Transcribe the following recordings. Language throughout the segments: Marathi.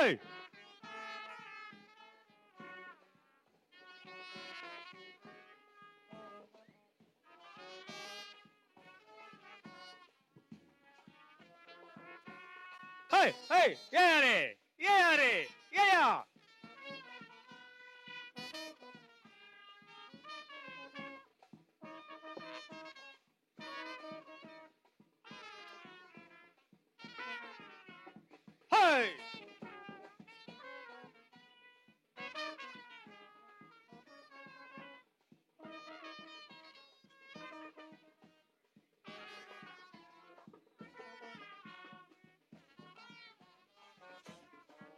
Hey! Hey! Hey! Yeah, re! Yeah, re! Yeah, yeah! Hey!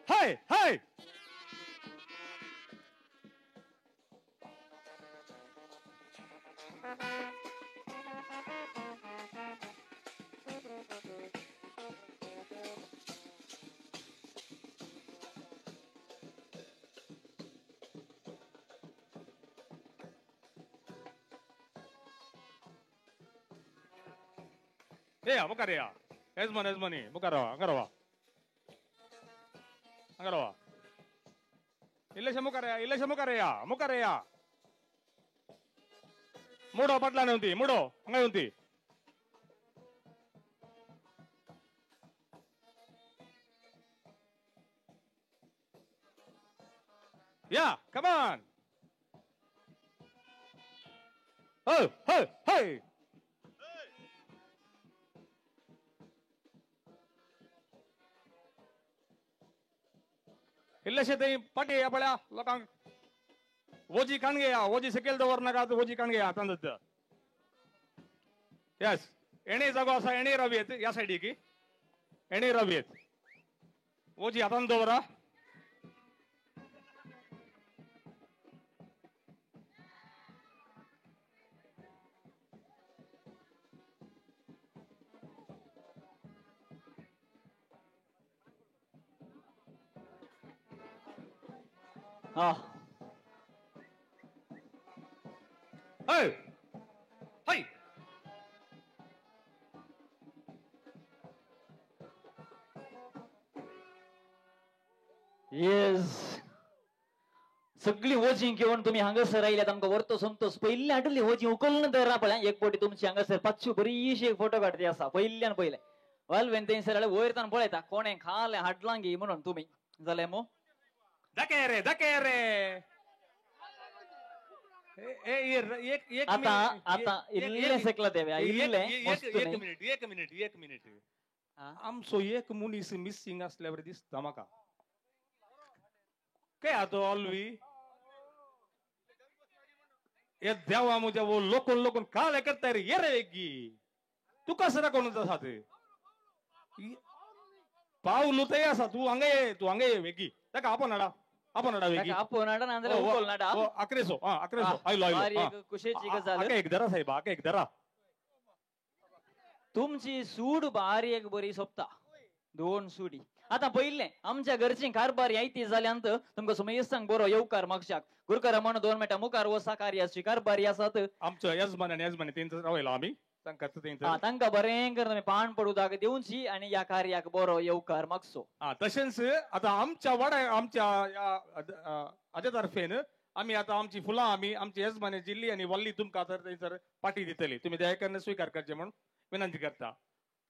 Hey! Hey! Yeah, buka ya. Esmani, buka rawa, angka rawa. Angka rawa. Ilesha muka ya. Mudo patla nanti, mudo, angka nanti. Yeah, come on. Oh, hey, hey. Ilesha te pati ya pala, lokang. Woji kan gaya, woji sekel do warna ka to woji kan gaya tandat. Yes, any jago asa any raviet, ya side ki. Any raviet. Woji atan do wara. Hey, hey. Yes सगळी होजी घेऊन तुम्ही हांगसर राहिल्यात आमका वरतो समतोस पहिले आठवली होजी उकलून तर रापल्या एक पोटी तुमची हांगसर पाचशे बरीशी एक फोटो काढते असा पहिल्यान पहिले वालवेन तेन सर वयरतान पळयता कोणे खाले हाडलांगी म्हणून तुम्ही जाले मो धके एक आता आता इल्ले सकला देव्या इल्ले एक मिनिट आमचो एक मुनीस मिसिंग असल्यावर दिसता माका काय आता ऑलवी ये देवा मुझे वो लोकन काल करता रे ये रेगी तू कसं कोण तसा ते पाऊल ते असा तू अंगे वेगी तका आपण वेगी आपण नांद्रे उकल नाडा अकरेसो आयलो कुशेची गजाल एक दरा साहेब एक दरा तुमची सूड भारी एक बरी सोपता दोन सुडी आता पहिले आमच्या घरची कारभार यायती जाल्यानंतर तुमका सुमय सांग बरो येवकार मागशाक गुरकर म्हणून 2 मिनिटं मुकार वसा कार्याची कारभारी आसात आमचं यजमान त्यांचं राहिला आम्ही तांका बरें कर तुम्ही पान पडू दाग देऊनशी आणि या कार्याक बरो येवकार मागसो तशेंच आता आमच्या वाड्या आमच्या हाज्यातर्फेन आम्ही आता आमची फुलां आम्ही आमची यजमानी जिल्ली आणि वल्ली तुमका तर थंयसर पाठी दितली तुम्ही दयाकरन स्वीकार करचे म्हणून विनंती करता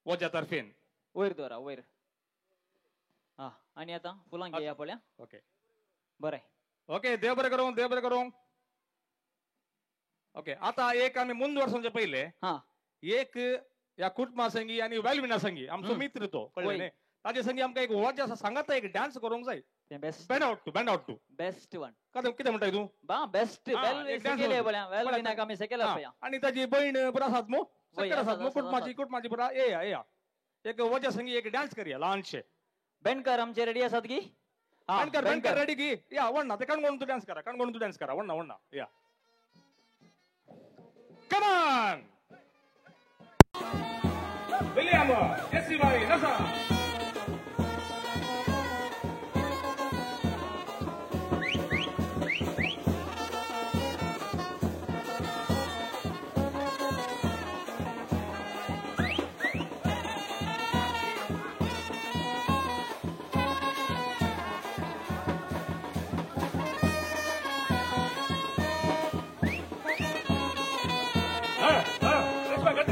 वजा तर्फेन वयर दोरा वयर हा आणि आता फुलां घेया पळ्या ओके बरें ओके देव बरें करूं ओके आता एक आम्ही मुंद वर्षांचे पहिले हा एक या कुटुंबा संगी आणि वेलविना संगी आमचो मित्र तो कळले ताजे संगी आमका एक वजा असा सांगता एक डान्स करूंक जाय band out to best one कदम किती म्हणताय तू बा बेस्ट केले बळ्या वेलविना आम्ही सेकेला पया आणि ताजी बहीण बरा आसात मो सगळ्या आसात मो कुटुंबाची बरा या एक वजा संगी एक डान्स करूया लहानशे बेंडकर आमचे रेडी आसात की बेंडकर रेडी की या वणना ते कणगोण तू डान्स करा वणना या Come on! William, Jesse Boy, Nasa.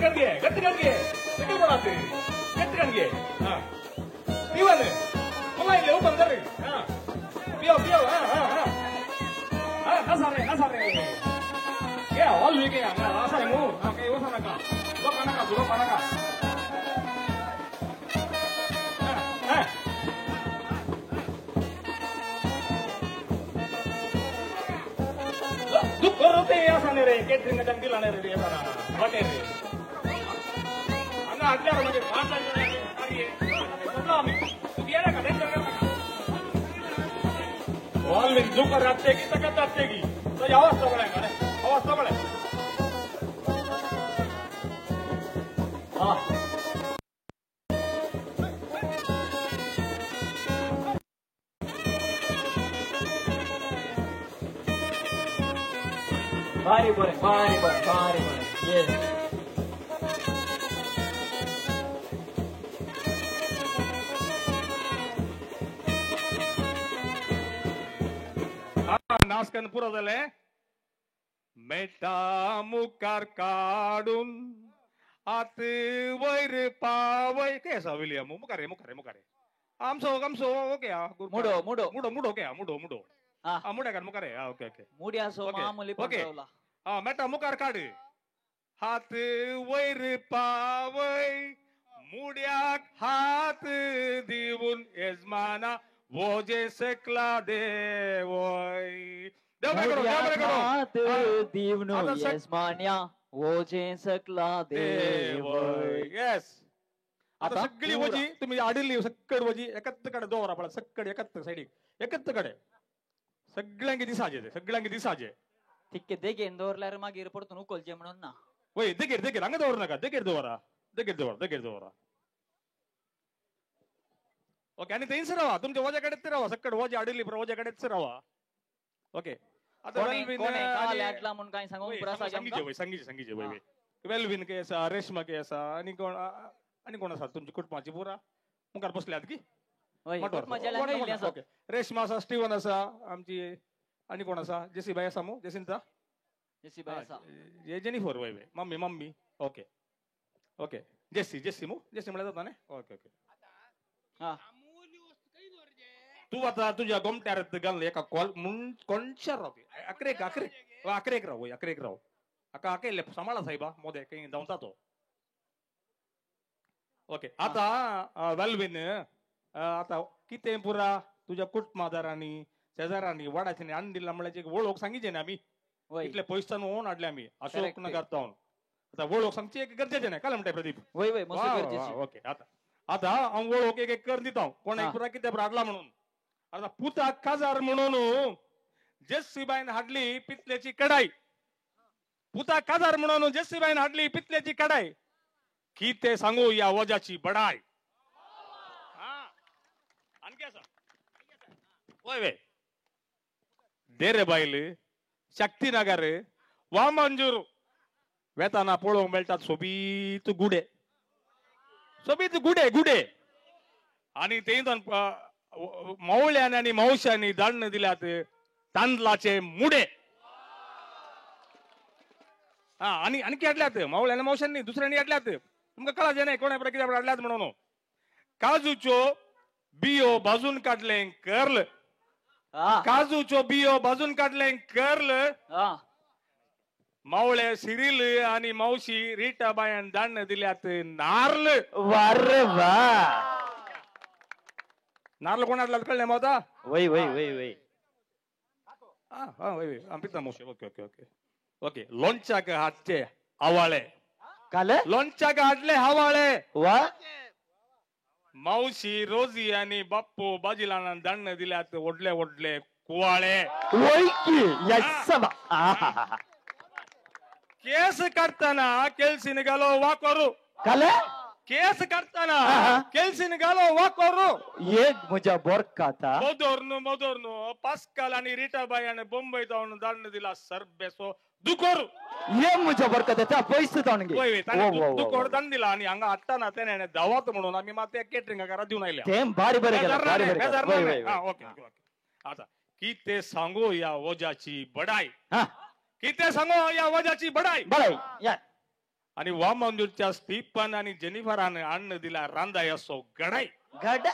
ಗಟ್ಟಿಗೆ ಗಟ್ಟಿ ಮಾಡತ್ತೆ ಗಟ್ಟಿಗೆ ಹಾ ನೀವಲ್ಲೇ ಅಲ್ಲ ಇಲ್ಲಿ ಹೋಗಿ ಬಂದ್ರಿ ಹಾ ಬಿಯೋ ಹಾ ನಸಾರೆ ಏ ಆಲ್ ವೀಕೆ ನಸಾರೆ ಮೂ ಓಕೆ ಓಸನಕ ಲೋಕನಕ दुःखते असाने रे केटरिंग जंगल आने रे येताना वाटे रे अंगा आटल्यावर म्हणजे पाच आम्ही तू येणार का टेन्शन नका वॉल में दुःख राहते की तकत राहते की तो आवाज सगळ्या का आवाज सगळ्या हा भारी बरं येस नाचकन पुरं झालंय मेटा मुकार काढून आत वैर पावय काय असा विलियम मुकारे आमसो ओके मुडो ओके मुडो हा मुड्या कर मुकारे ओके मुडी असो ओके. मामुली ओके. पटवला हा मेटा मुकार काढ हात वैर पावय मुड्याक हात देऊन यजमाना वोजे सकला देवय हात दिवनो यजमान्या ओजे सकला देव येस आता आता सगळी पुरा. वजी तुम्ही आडली सकड वजी एकत्र कडे दोरा पडा सकड एकत्र साइड एकत्र कडे सगळ्यांकी दिसाजे तिक्के देगेन दोरल्यार मागीर पडतून उकोलचे म्हणून ना वय देगेर हंगा दवर नका देगेर दवरा ओके आणि तेच राहा तुमच्या वजाकडेच राहा सकड वजा आडली वजाकडेच राहा ओके आता लाटला म्हणून काय सांगू प्रसाद संगीचे वय वेलविन के असा रेशमा के असा आणि कोण असा तुमची कुटुंबाची पुरा मुखार बसल्यात की ओके रेशमा असा स्टीवन असा आमची आणि कोण असा जेसीबाई असा मू जेसिंता जेनिफर वय मम्मी ओके जेसी म्हणलं जाता ना ओके तू आता तुझ्या गोमट्यात घाल एका कॉल कोणच्या राहते अकरेक राहू अका अकेले सांभाळा साहेबा मोदे काही जाऊन जातो ओके आता वेलविन आता किती पुरा तुझ्या कुटुंबादारांनी शेजारांनी वाडाचे आण दिला म्हणजे ओळख सांगितले ना आम्ही इथले पैसा होऊन आडले आम्ही अशोक नगर जाऊन आता ओळख सांगची एक गरजेचे नाही काय म्हणताय प्रदीप ओके आता ओळख एक कर दिता कोण एक पुरा किती आडला म्हणून आता पुता काजार म्हणून जेसीबाईन हाडली पितल्याची कढाई पुता काजार म्हणून जेसीबाईन हाडली पितल्याची कढाई की ते सांगू या वजाची बडाई आणखी असा वय देरे बाईल शक्तीनगर वामंजूर वेताना पळोवंक मेळटात सोबीत गुडे आणि तेतून मवळ्यान आणि मावश्यांनी दांड दिल्यात तांदळाचे मुडे हा आणि आणखी हाडल्यात मवळ्याने मावश्यांनी दुसऱ्यांनी हाडल्यात तुमका कळाचे नाही कोणा किती हाडल्यात म्हणून काजूच्यो बियो भाजून काढले करल काजूच्यो बियो भाजून काढले करल मावळे सिरिल आणि मावशी रीटा बायन दांड दिल्यात नारल नारळ कोणाला कळले मावता वय पिता मावशी ओके लोणच्याक हातचे हवाळे लोणच्याक हाडले हवाळे मावशी रोजी आणि बाप्पू बाजीला दांड दिल्यात ओढले कुवाळे केस काढताना केल्सीन घालो वाकोरू केस काढताना केल्सीन घालो वाकोरू एक म्हज्या बोरकाता मोदोरनु पास्कल आणि रीटाबाई आणि बॉम्बे जाऊन दांड दिला सर्बेसो दुकोरू ये म्हज्या बोरकाता पैसे दुकोर दांड दिला आणि हांगा हाडटाना तेणे धावत म्हणून आम्ही माते केटरिंग करा दिवन आयल्या ओके आता किते सांगू या वजाची बडाई किते सांगू या वजाची बडाई आणि वामंजूरच्या स्टीफन आणि जेनिफराने अन्न दिला रांदाय असो गडाई ಗಡ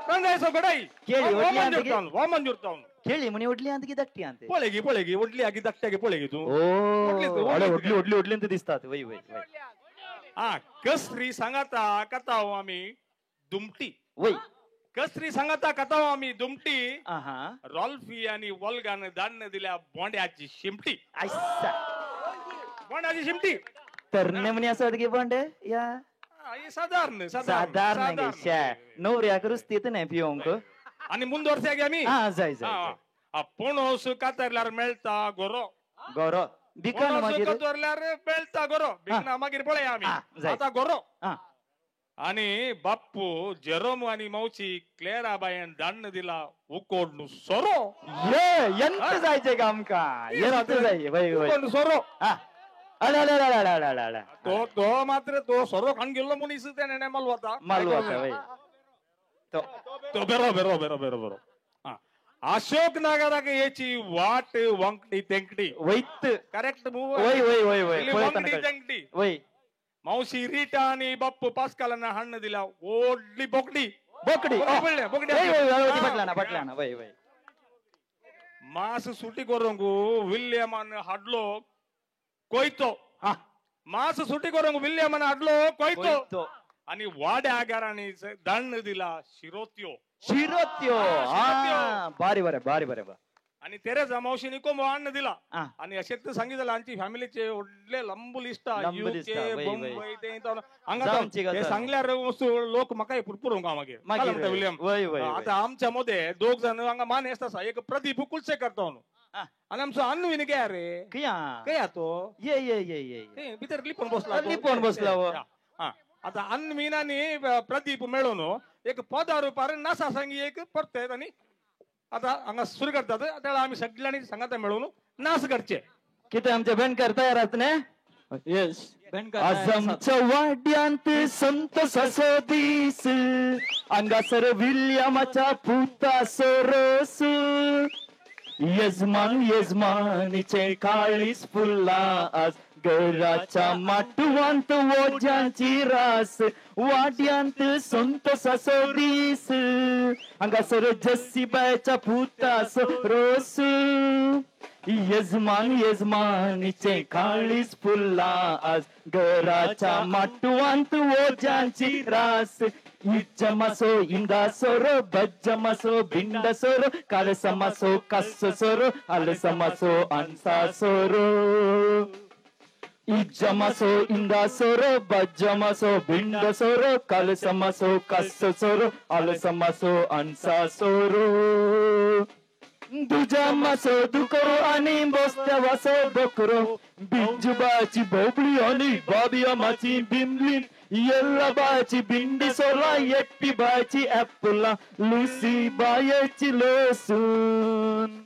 रांदाय असो गडाई ಕೇಳಿ ಒಡ್ಲಿ ಅಂತ वामंजूर टाउन ಕೇಳಿ ಮುನಿ ಒಡ್ಲಿ ಅಂತ ದಟ್ಟಿ ಅಂತೆ पळेगी उडली आगी दट्ट्यागे पळेगी तू ಓ ಒಡ್ಲಿ तू, ಒಳ್ಳೆ ಒಡ್ಲಿ ಒಡ್ಲಿ ಒಡ್ಲಿ ಒಡ್ಲಿ ಅಂತ ದಿಸ್ತಾತೆ ವೈ ವೈ ವೈ हा कसरी सांगाता कथाव आम्ही दुमटी वय कसरी सांगाता कथाव आम्ही दुमटी आहा रॉल्फी आणि वल्गाने दान दिल्या बोंड्याची शिमटी ऐसा बोंड्याची शिमटी तरणे म्हणे असं वाटतं की बंड या हा, हे साधारण साधारण शा नवऱ्या करूच ते नाही पिओंक आणि ಮುಂದುವರ್ಸ್ಯಾಗ आम्ही हा जाय जाय पोणोस कातरल्यार मेळता गोरो गौरव बिकन पोणोस मागीर कातरल्यार मेळता गोरो बिकना मागीर पळय आम्ही हा, जाय. आता गोरो हा आणि बाप्पू जेरोम आणि मौची क्लेरा बायन दान दिला उकोडनु सोरो ये ಎಂತ जायचे का आमका ಎಂತ जाय वय वय उकोडनु सोरो हा अला अला अला अला अला अला तो मात्र तो सोरो खान गेलो मुनीस त्याने मलवाता मालवाचा वय तो बरो हा अशोक नागरागे याची वाट वंकटी तेंकटी वैत करेक्ट मूव वय वय वय वय वंकटी तेंकटी वय मावशी रीटा आणि बाप्पू पास्कालांना हण्ण दिला ओढली बोकडी बोकडी बोकडी वय वय वय पटला ना वय वय मास सुटी कोरंगू विल्यम हाडलो कोयतो हा मास सुटी कोरंगू विल्यम हाडलो कोयतो तो आणि वाड्या आगाराने दंड दिला शिरोत्यो शिरोत्यो हा बारी बरे आणि तेरेजा मावशीने कोंबो अन्न दिला हा आणि अशक्त सांगितलं आमची फॅमिलीचे ओडले लंबू लिस्टा लंबू लिस्टा, UK वय, बॉम्बे ते जाऊनची गजाल. सांगल्यार वस्तू लोक म्हाका पुरपुर मागे मागीर विलियम वय वय आता आमच्या मध्ये दोघ जण हांगा मान आसा एक प्रदीप कुलसे करता हा. आणि आमचो अन्नू विने काय रे किया काय तो ये भितर लिपून बसला तो. लिपून बसला हो. हा. आता अन्नमीन आणि प्रदीप मेळून एक 10 रुपयार नासा सांगी एक परत आणि आता हांगा सुरू करतात त्याला आम्ही सगळ्यांनी सांगता मिळून नाच करचे किती आमच्या बँकर तयार आहात ना येस आज आमच्या वाड्यांत संत ससोदीस अंगासर विल्यमाच्या पुता सोरस यजमानीचे काळीस फुल्ला आज घराच्या माटवांत ओजांची रास वाड्यांत संत ससोदीस अंगासर जसीबाच्या पुता सोरस यजमानीचे काळीस फुल्ला आज घराच्या माटवांत ओजांची रास इज्जमासो इंदासोरो बज्जमासो बिंडसोरो कालसमासो कस्सोरो अलसमासो अनसासोरो इज्जमासो इंदासोरो बज्जमासो बिंडसोरो कालसमासो कस्सोरो अलसमासो अनसासोरो दुजामासो दुकरो आणि बोस्त्यावासो बकरो बिंजुबाची बोबळी आणि बाबियामाची बिमली येल्ला बाची बिंडी सोला येट्टी बाची ऍपला लुसी बायची लोसून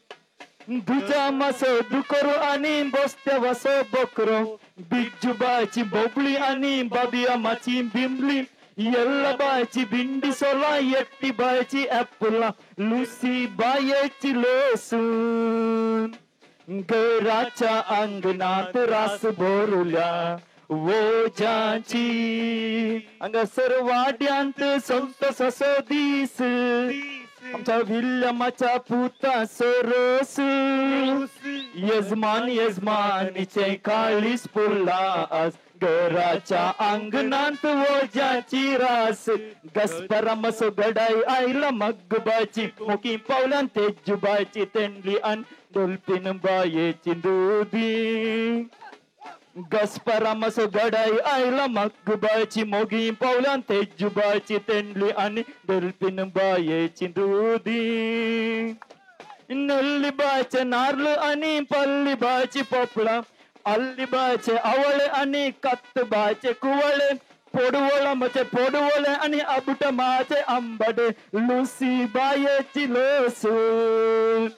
दुजामासो दुकरो आणि बोस्त्यावासो बकरो बिंजुबाची बोबळी आणि बाबियामाची बिमली येल्ला बाची बिंडी सोला येट्टी बायची ऍपला लुसी बायची लोसून घराच्या अंगणात रास बोरुल्या ओजाची अंग सर्वाड्यांत संत ससोदीस आमच्या विल्यमाच्या पुता सोरस यजमानीचे काळीस फुल्ला आज घराच्या अंगणात ओजाची रास गस्परमसो गडाई आईला मगबाची मोकी पावलान तेजुबाची तेंडली अन डोल्फिन बायेची दुधी गस्परमसो गडाई आईला मगबाची मोगी पावलान तेजुबाची तेंडली आणि डोल्फिन बायेची दुधी नल्ली बाचे नारळ आणि पल्ली बाची पोपळा अल्ली बाचे आवळे आणि कत्त बाचे कुवळे पोडवळाचे पोडवळे आणि अबुट माचे आंबडे लुसी बायेची लोसून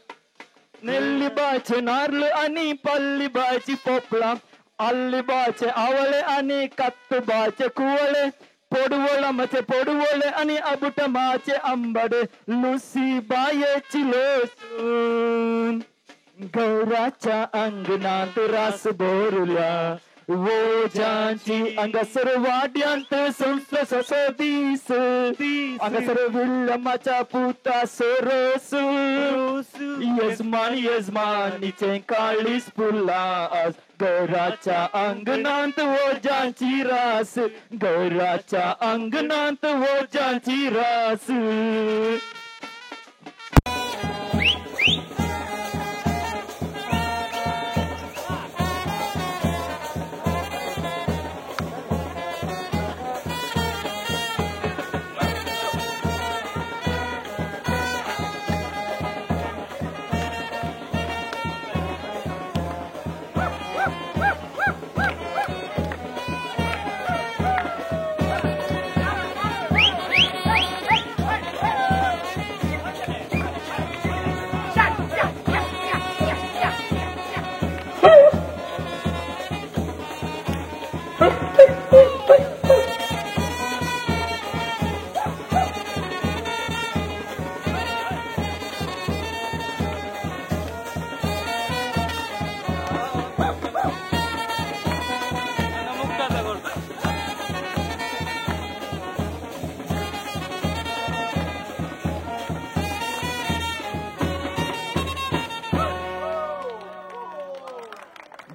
नेल्ली बाचे नारळ आणि पल्ली बाची पोपळा अल्ली बाचे आवळे आणि कत्त बाचे कुवळे पोडवळाचे पोडवळे आणि अबुट माचे आंबडे लुसी बायेची लोसून घराच्या अंगणात रास बोरुल्या वोजांची अंगसर वाड्यांत संस्थ सदीस अंगसर विल्लमाच्या पुता सोरोस यजमानीचे काळीस फुला आज घराच्या अंगणात वोजांची रास घराच्या अंगणात वोजांची रास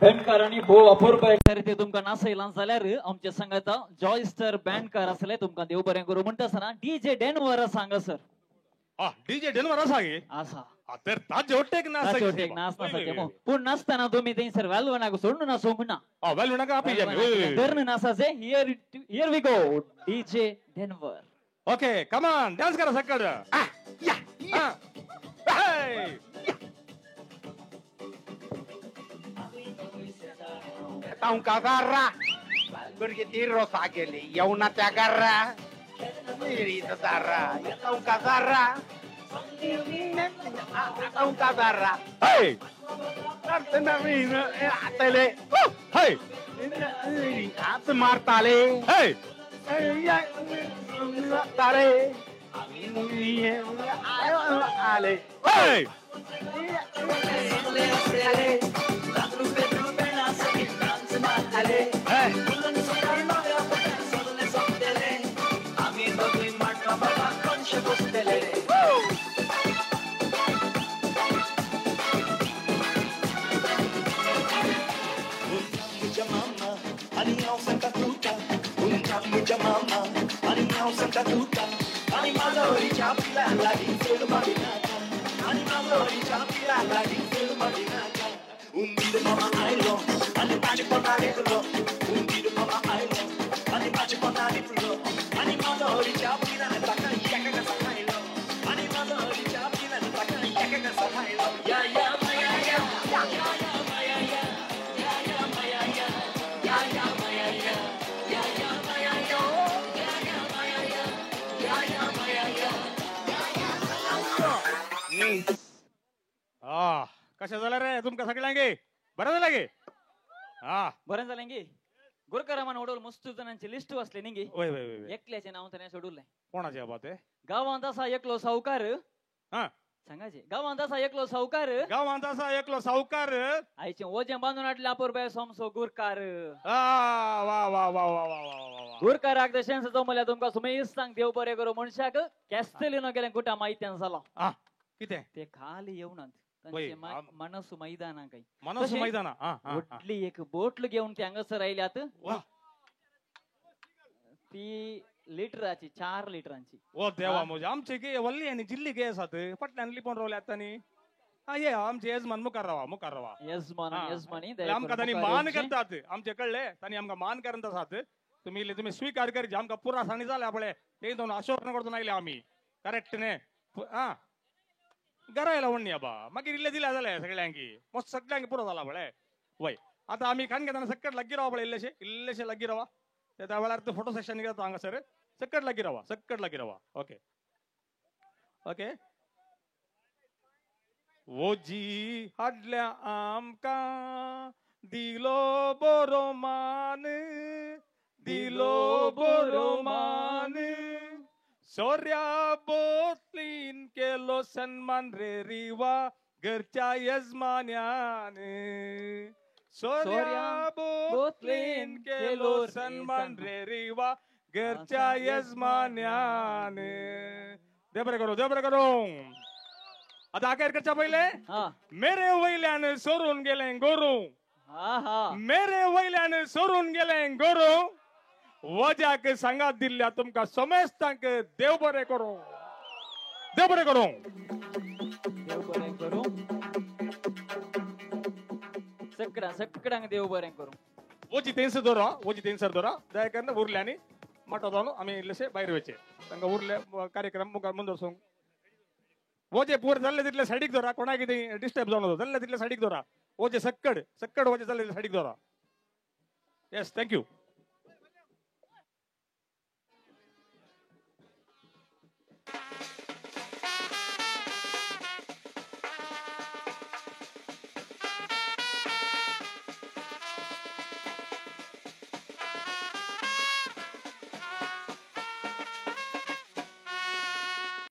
बँडकार आणि भो अपूर्व ते तुमका नाचयला जाल्यार आमच्या संघाचा जॉयस्टर बँडकार असले तुमका देव बरें करू म्हणटा आसतना डीजे डेनवर सांगा सर डीजे डेनवर असा गे आसा तर ताजे होटेक नाच पूण नाचताना तुम्ही थंयसर वेलवणाक सोडून नाचो म्हणा वेलवणाक आपी जाय धरण नाचाचे here we go DJ Denver okay come on dance करा सकड Taunka garra, bergetir rosa geli, yaunatya garra, miri tatarra, taunka garra, taunka garra. Hey, Tartana mina, atele, hey, at martale, hey, tare, ale, hey. कशा झाला रे तुमका सगळ्यांगे बरं झालं गे बरं झालं गे गुरकरामान ओढवलं मस्त जणांची लिस्ट वाचली निघी एकल्याचे नाव त्याने सोडवलंय कोणाच्या बात आहे गावात असा एकलो सावकार सांगायचे गावात असा एकलो सावकार गावात असा एकलो सावकार आईचे ओजे बांधून आटले अपूर्व समसो गुरकार वा वा वा वा वा वा गुरकार अगदशांचा जमल्या तुमका सुमेश सांग देव बरे करू मनशाक कॅस्टेलिनो गेले कुठं माहिती झाला किती ते खाली येऊन मनसू मैदाना काही मनसू मैदाना उठली एक बोटल घेऊन ते अंगसर राहिल्यात ती लिटराची 4 लिटरांची ओ देवा मोजे आमचे गे वल्ली आणि जिल्ली गे असत पटल्यान लिपोन रोवले आतानी ये आमचे यजमान मुखार रावा यजमानी आमका तानी मान करतात आमचे कळले तानी आमका मान करत आसात तुम्ही स्वीकार करचे आमका पुरा साणी झाले आपले ते दोन आश्वासन करतो नायले आम्ही करेक्ट ने गरायला म्हणणी बा मागीर इल्ले दिल्या जाले सगळ्यांकी मस्त सगळ्यांकी पुरो झाला बळे वय आता आम्ही खान घेताना सक्कट लगी रावा बळे इल्लेशे लगी रावा त्या वेळार फोटो सेशन घेतो हांगा सर सक्कट लगी रावा ओके ओके ओजी हाडल्या आमका दिलो बरो मान सोर्या बोतलीन केलो सन्मान रे रिवा घरच्या यजमान्याने सोर्या बोतलीन केलो सन्मान रे रिवा घरच्या यजमान्याने. दे बरं करू. आता अखेरकडच्या पहिले हा मेरे वैल्याने सोडून गेले गोरू. हा हा मेरे वैल्याने सोडून गेले गोरू. वजाक सांगात दिल्या तुमका समेस्तांक देव बरे करू. देव बरे करू. देव बरें करू. सगळ्यांक देव बरें करू. ओजी तेंसर दोरा दयाकरन उरल्यानी मटोदानो आम्ही इल्लेशे भायर वेचे तांकां उरले कार्यक्रम मुखार मुंदर सोंग. ओजे पूर जाल्ले तितले सायडीक दोरा. कोणाक कितें डिस्टर्ब जावन जाल्ले तितले सायडीक दोरा. ओजे सक्कड ओजे जाल्ले सायडीक दोरा. Yes thank you.